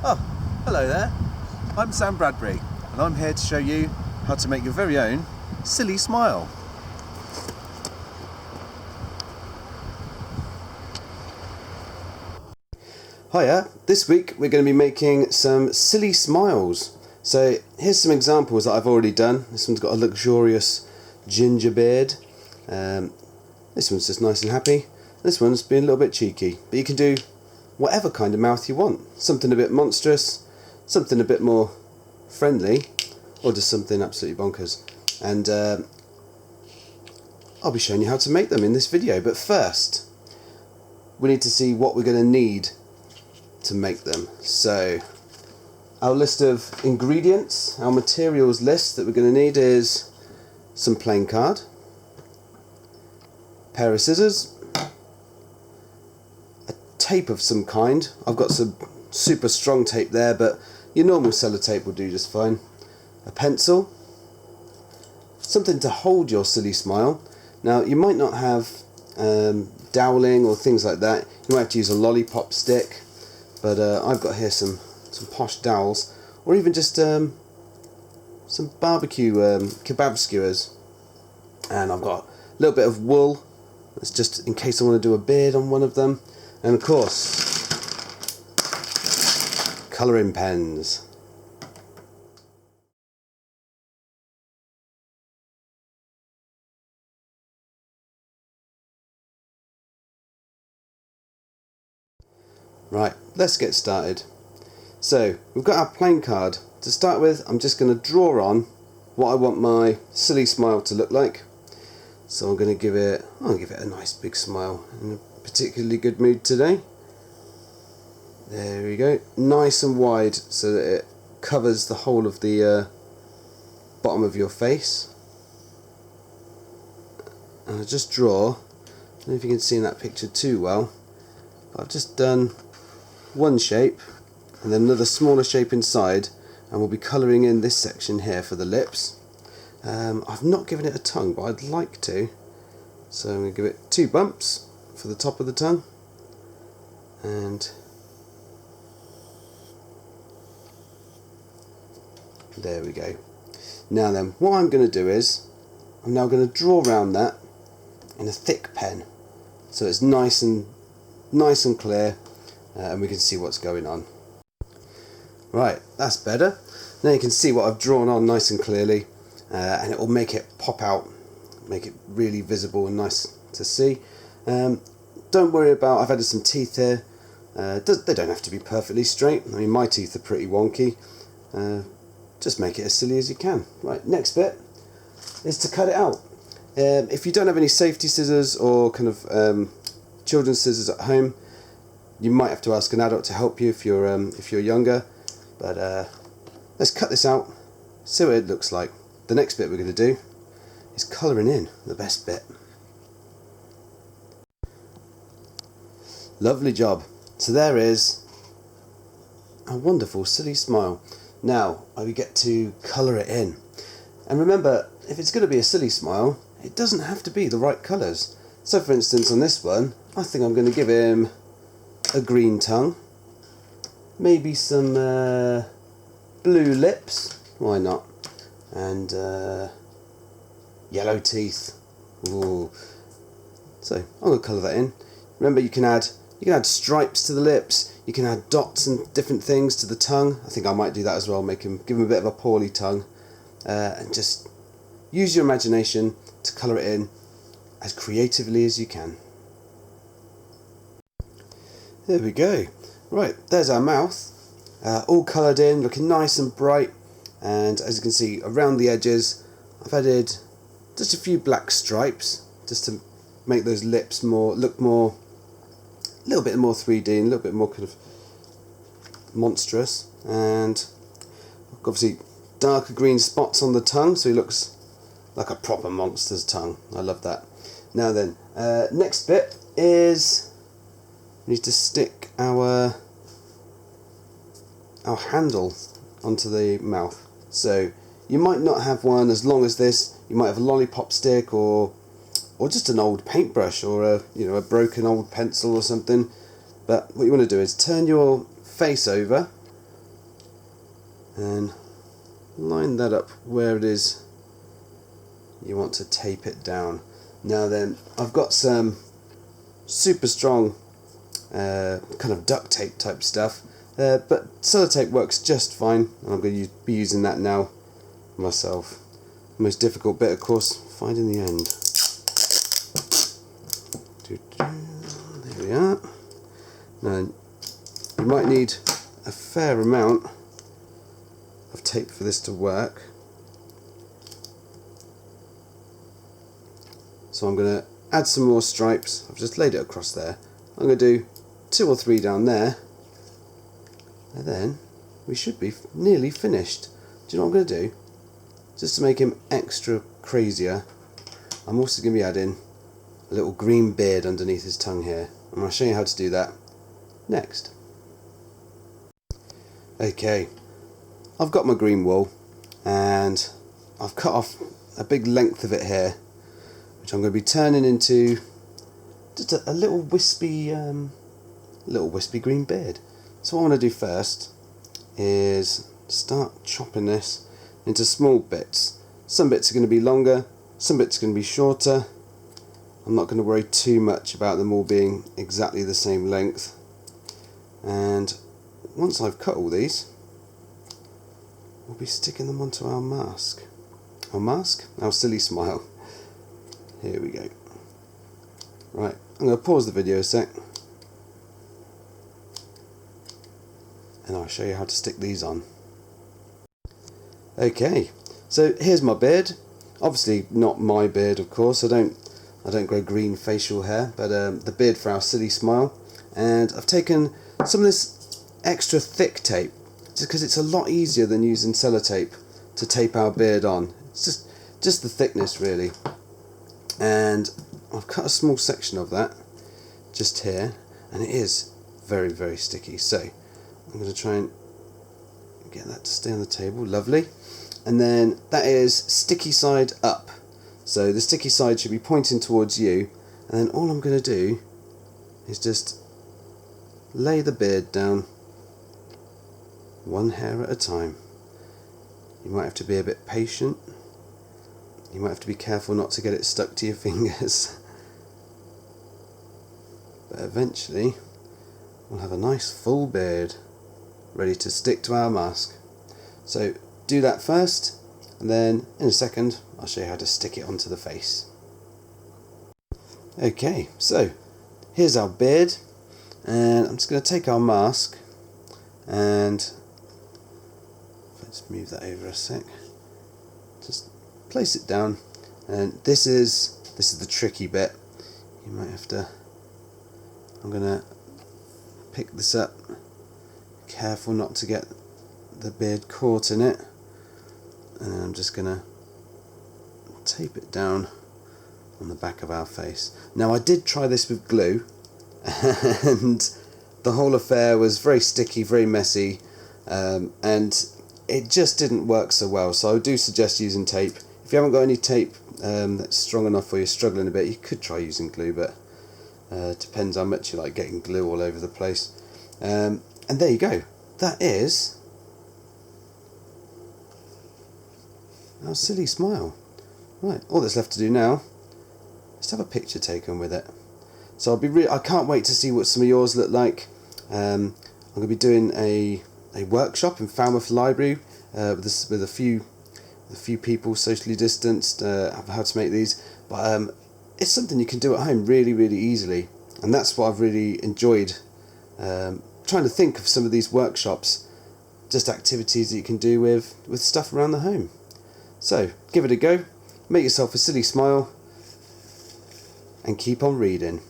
Oh, hello there. I'm Sam Bradbury, and I'm here to show you how to make your very own silly smile. Hiya, this week we're going to be making some silly smiles. So here's some examples that I've already done. This one's got a luxurious ginger beard. This one's just nice and happy. This one's being a little bit cheeky, but you can do whatever kind of mouth you want. Something a bit monstrous, something a bit more friendly, or just something absolutely bonkers. And I'll be showing you how to make them in this video. But first, we need to see what we're going to need to make them. So our list of ingredients, our materials list that we're going to need is some plain card, pair of scissors, a tape of some kind. I've got some super strong tape there, but your normal sellotape will do just fine. A pencil, something to hold your silly smile. Now you might not have doweling or things like that. You might have to use a lollipop stick, but I've got here some posh dowels, or even just some barbecue kebab skewers. And I've got a little bit of wool. That's just in case I want to do a beard on one of them. And of course, colouring pens. Right, let's get started. So, we've got our plain card. To start with, I'm just going to draw on what I want my silly smile to look like. So I'm going to give it a nice big smile. In a particularly good mood today. There we go. Nice and wide so that it covers the whole of the bottom of your face. And I just draw. I don't know if you can see in that picture too well. I've just done one shape and then another smaller shape inside, and we'll be colouring in this section here for the lips. I've not given it a tongue, but I'd like to, so I'm going to give it 2 bumps for the top of the tongue, and there we go. Now then, what I'm going to do is I'm now going to draw around that in a thick pen so it's nice and clear, and we can see what's going on. Right, that's better. Now you can see what I've drawn on nice and clearly, and it will make it pop out, make it really visible and nice to see. Don't worry about, I've added some teeth here. They don't have to be perfectly straight. I mean, my teeth are pretty wonky. Just make it as silly as you can. Right, next bit is to cut it out. If you don't have any safety scissors or kind of children's scissors at home, you might have to ask an adult to help you if you're younger. But let's cut this out, see what it looks like. The next bit we're going to do is colouring in, the best bit. Lovely job. So there is a wonderful silly smile. Now we get to colour it in. And remember, if it's going to be a silly smile, it doesn't have to be the right colours. So for instance, on this one, I think I'm going to give him a green tongue. Maybe some blue lips, why not? And yellow teeth. Ooh. So I'm going to colour that in. Remember, you can add stripes to the lips. You can add dots and different things to the tongue. I think I might do that as well. Give him a bit of a pawly tongue, and just use your imagination to colour it in as creatively as you can. There we go. Right, there's our mouth, all coloured in, looking nice and bright, and as you can see around the edges I've added just a few black stripes just to make those lips look a little bit more 3D and a little bit more kind of monstrous, and obviously darker green spots on the tongue so he looks like a proper monster's tongue. I love that. Now then, next bit is we need to stick our handle onto the mouth. So you might not have one as long as this. You might have a lollipop stick or just an old paintbrush or a broken old pencil or something. But what you want to do is turn your face over and line that up where it is you want to tape it down. Now then, I've got some super strong kind of duct tape type stuff, but sellotape works just fine, and I'm going to be using that now myself. The most difficult bit, of course, finding the end. There we are. Now, you might need a fair amount of tape for this to work. So I'm going to add some more stripes. I've just laid it across there. I'm going to do 2 or 3 down there, and then we should be nearly finished. Do you know what I'm going to do? Just to make him extra crazier, I'm also going to be adding a little green beard underneath his tongue here. I'm going to show you how to do that next. Okay, I've got my green wool and I've cut off a big length of it here, which I'm going to be turning into just a little wispy green beard. So what I want to do first is start chopping this into small bits. Some bits are going to be longer, some bits are going to be shorter. I'm not going to worry too much about them all being exactly the same length. And once I've cut all these, we'll be sticking them onto our mask. Our silly smile. Here we go. Right, I'm going to pause the video a sec, and I'll show you how to stick these on. Okay, so here's my beard. Obviously not my beard, of course. I don't grow green facial hair, but the beard for our silly smile. And I've taken some of this extra thick tape, just because it's a lot easier than using sellotape to tape our beard on. It's just the thickness, really. And I've cut a small section of that just here, and it is very, very sticky. So I'm going to try and get that to stay on the table. Lovely. And then that is sticky side up. So the sticky side should be pointing towards you, and then all I'm going to do is just lay the beard down one hair at a time. You might have to be a bit patient. You might have to be careful not to get it stuck to your fingers. But eventually we'll have a nice full beard ready to stick to our mask. So do that first, and then in a second I'll show you how to stick it onto the face. Okay, so here's our beard, and I'm just going to take our mask and let's move that over a sec. Just place it down, and this is the tricky bit. You might have to. I'm going to pick this up. Careful not to get the beard caught in it, and then I'm just going to tape it down on the back of our face. Now I did try this with glue, and the whole affair was very sticky, very messy, and it just didn't work so well. So I do suggest using tape. If you haven't got any tape that's strong enough, or you're struggling a bit, you could try using glue, but depends how much you like getting glue all over the place. And there you go. That is our silly smile. Right, all that's left to do now is to have a picture taken with it. So I can't wait to see what some of yours look like. I'm going to be doing a workshop in Falmouth Library with a few people, socially distanced, how to make these. But it's something you can do at home really, really easily, and that's what I've really enjoyed. Trying to think of some of these workshops, just activities that you can do with stuff around the home. So give it a go, make yourself a silly smile, and keep on reading.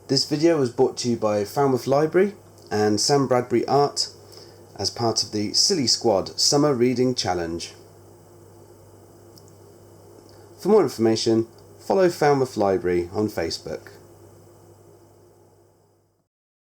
This video was brought to you by Falmouth Library and sambradburyart as part of the Silly Squad Summer Reading Challenge. For more information, follow Falmouth Library on Facebook.